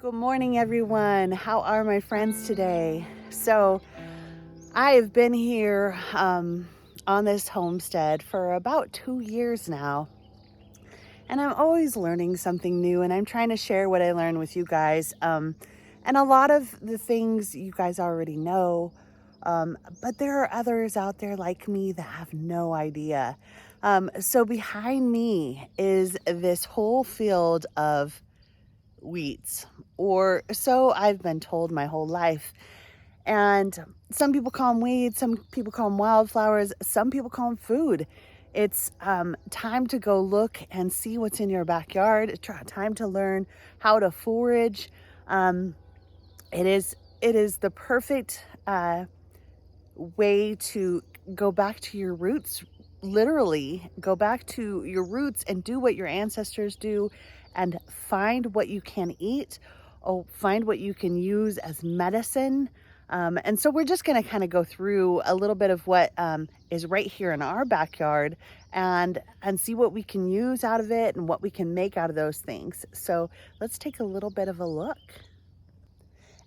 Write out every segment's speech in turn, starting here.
Good morning, everyone. How are my friends today? So I have been here on this homestead for about 2 years now, and I'm always learning something new, and I'm trying to share what I learned with you guys. And a lot of the things you guys already know, but there are others out there like me that have no idea. So behind me is this whole field of weeds, or so I've been told my whole life. And some people call them weeds, some people call them wildflowers, some people call them food. It's time to go look and see what's in your backyard. It's time to learn how to forage. Um, it is the perfect way to go back to your roots, literally go back to your roots and do what your ancestors do and find what you can eat or find what you can use as medicine. And so we're just going to kind of go through a little bit of what is right here in our backyard and see what we can use out of it and what we can make out of those things. So let's take a little bit of a look.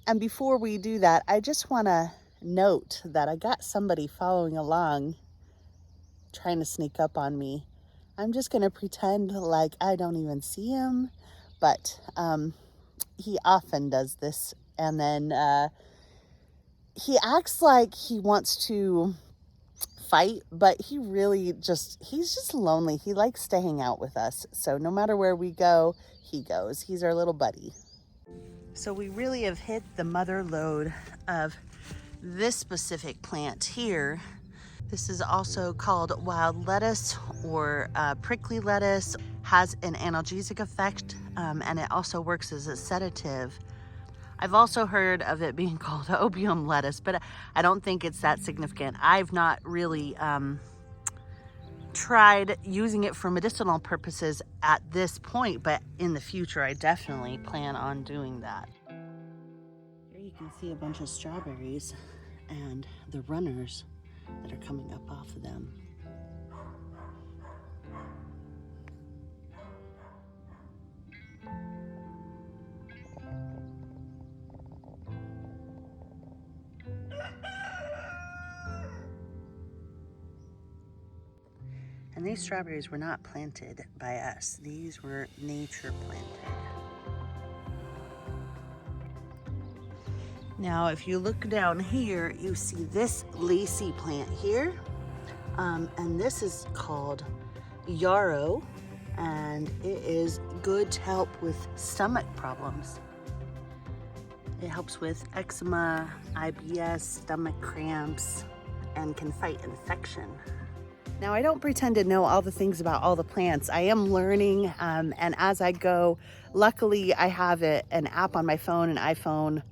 And before we do that, I just want to note that I got somebody following along trying to sneak up on me. I'm just going to pretend like I don't even see him, but he often does this. And then he acts like he wants to fight, but he's just lonely. He likes to hang out with us. So no matter where we go, he goes. He's our little buddy. So we really have hit the mother lode of this specific plant here. This is also called wild lettuce or prickly lettuce. Has an analgesic effect, and it also works as a sedative. I've also heard of it being called opium lettuce, but I don't think it's that significant. I've not really tried using it for medicinal purposes at this point, but in the future I definitely plan on doing that. Here you can see a bunch of strawberries and the runners that are coming up off of them. And these strawberries were not planted by us. These were nature planted. Now, if you look down here, you see this lacy plant here. And this is called yarrow, and it is good to help with stomach problems. It helps with eczema, IBS, stomach cramps, and can fight infection. Now, I don't pretend to know all the things about all the plants. I am learning, and as I go, luckily I have an app on my phone, an iPhone,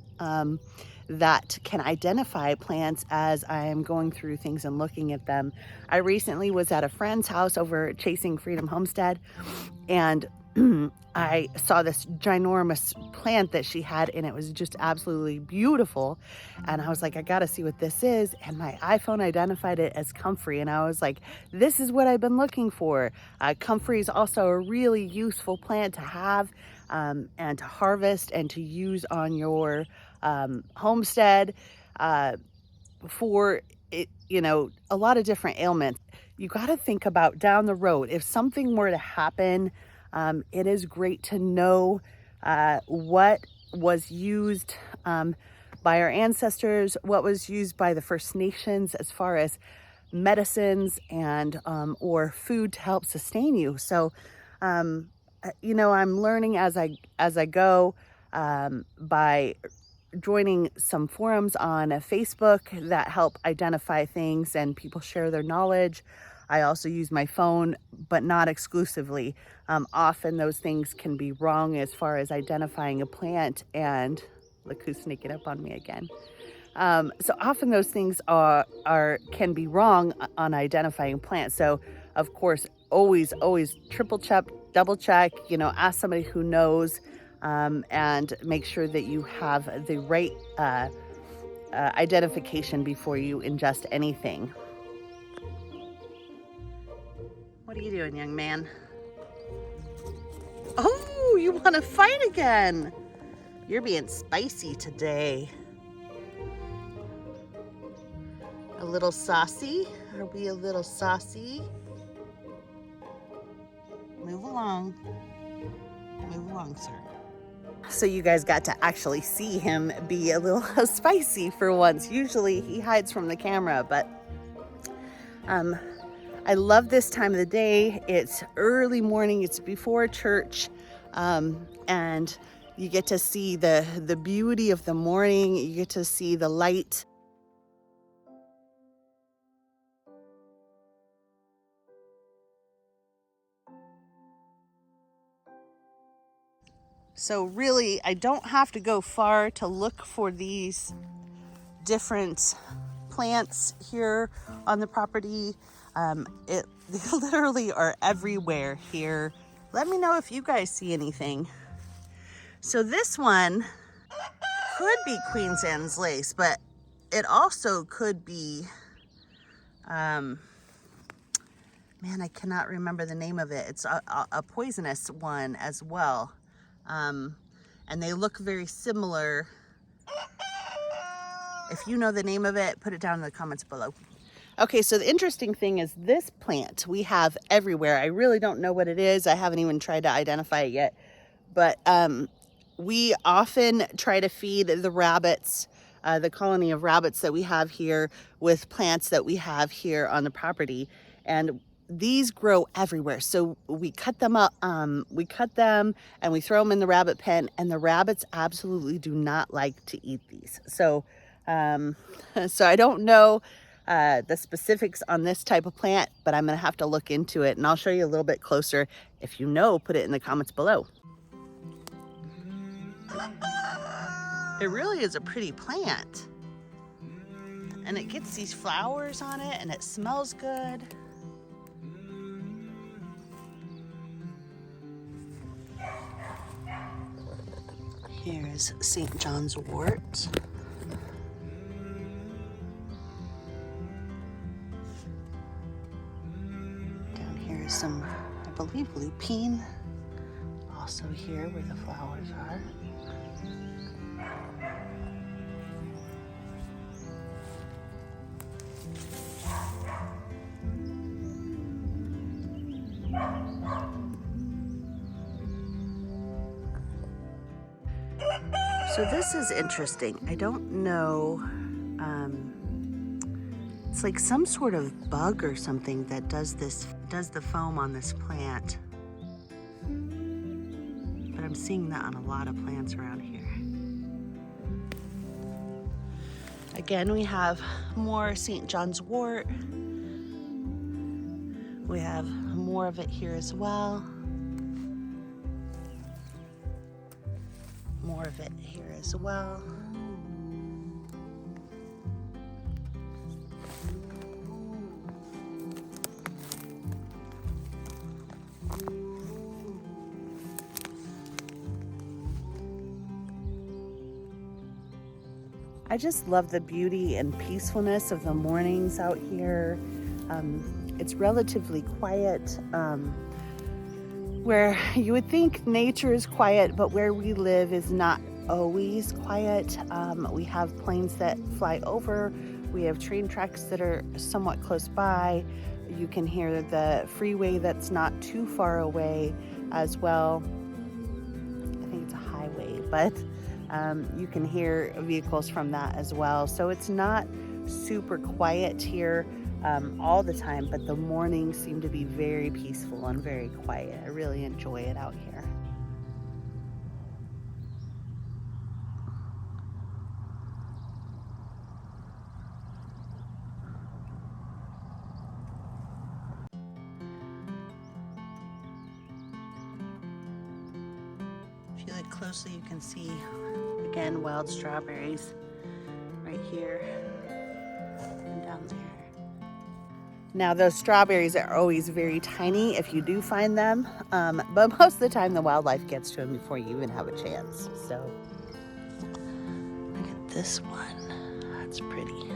that can identify plants as I am going through things and looking at them. I recently was at a friend's house over Chasing Freedom Homestead, and I saw this ginormous plant that she had, and it was just absolutely beautiful. And I was like, I gotta see what this is. And my iPhone identified it as comfrey. And I was like, this is what I've been looking for. Comfrey is also a really useful plant to have and to harvest and to use on your homestead for it, a lot of different ailments. You gotta think about down the road, if something were to happen, it is great to know what was used by our ancestors, what was used by the First Nations as far as medicines and or food to help sustain you. So, I'm learning as I go by joining some forums on Facebook that help identify things and people share their knowledge. I also use my phone, but not exclusively. Often those things can be wrong as far as identifying a plant, and look who's sneaking up on me again. So often those things can be wrong on identifying plants. So of course, always triple check, double check, ask somebody who knows, and make sure that you have the right identification before you ingest anything. What are you doing, young man? Oh, you want to fight again? You're being spicy today. A little saucy? Are we a little saucy? Move along. Move along, sir. So you guys got to actually see him be a little spicy for once. Usually he hides from the camera, but I love this time of the day. It's early morning, it's before church, and you get to see the beauty of the morning. You get to see the light. So really, I don't have to go far to look for these different plants here on the property. They literally are everywhere here. Let me know if you guys see anything. So this one could be Queen's Anne's lace, but it also could be, man, I cannot remember the name of it. It's a poisonous one as well. And they look very similar. If you know the name of it, put it down in the comments below. Okay, so the interesting thing is this plant we have everywhere. I really don't know what it is. I haven't even tried to identify it yet. But we often try to feed the rabbits, the colony of rabbits that we have here, with plants that we have here on the property. And these grow everywhere. So we cut them up, we cut them and we throw them in the rabbit pen, and the rabbits absolutely do not like to eat these. So, so I don't know the specifics on this type of plant, but I'm gonna have to look into it and I'll show you a little bit closer. If you know, put it in the comments below. It really is a pretty plant. And it gets these flowers on it and it smells good. Here is St. John's wort. Down here is some, I believe, lupine. Also here where the flowers are. So this is interesting. I don't know, it's like some sort of bug or something that does the foam on this plant. But I'm seeing that on a lot of plants around here. Again, we have more St. John's wort. We have more of it here as well. More of it here as well. I just love the beauty and peacefulness of the mornings out here. It's relatively quiet. Where you would think nature is quiet, but where we live is not always quiet. We have planes that fly over. We have train tracks that are somewhat close by. You can hear the freeway that's not too far away as well. I think it's a highway, but you can hear vehicles from that as well. So it's not super quiet here all the time, but the mornings seem to be very peaceful and very quiet. I really enjoy it out here. If you look closely, you can see, again, wild strawberries right here and down there. Now, those strawberries are always very tiny if you do find them, but most of the time the wildlife gets to them before you even have a chance. So, look at this one. That's pretty.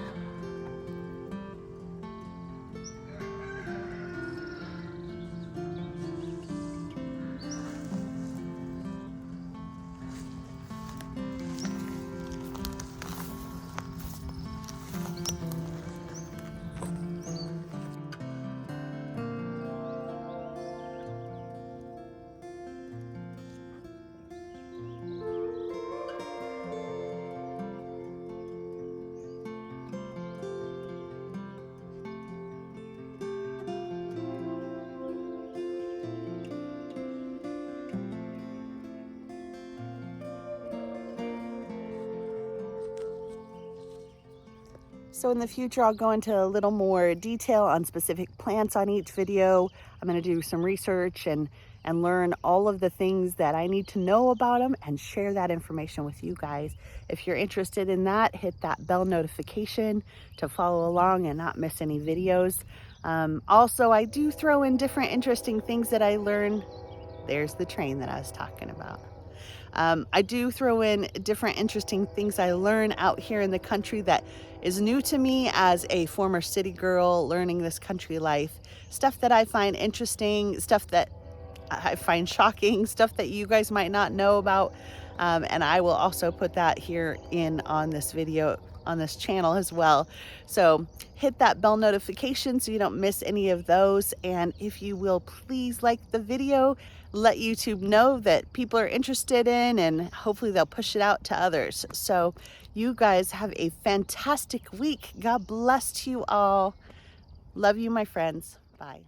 So in the future, I'll go into a little more detail on specific plants on each video. I'm going to do some research and learn all of the things that I need to know about them and share that information with you guys. If you're interested in that, hit that bell notification to follow along and not miss any videos. Also, I do throw in different interesting things that I learn. There's the train that I was talking about. I do throw in different interesting things I learn out here in the country that is new to me as a former city girl learning this country life. Stuff that I find interesting, stuff that I find shocking, stuff that you guys might not know about. And I will also put that here in on this video, on this channel as well. So hit that bell notification so you don't miss any of those. And if you will, please like the video, let YouTube know that people are interested in, and hopefully they'll push it out to others. So you guys have a fantastic week. God bless to you all. Love you, my friends. Bye.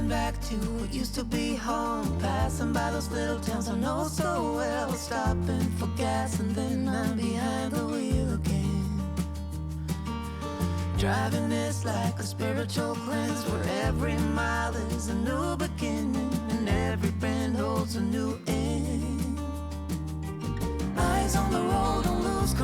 Back to what used to be home, passing by those little towns I know so well, stopping for gas and then I'm behind the wheel again. Driving this like a spiritual cleanse, where every mile is a new beginning and every bend holds a new end. Eyes on the road, don't lose control.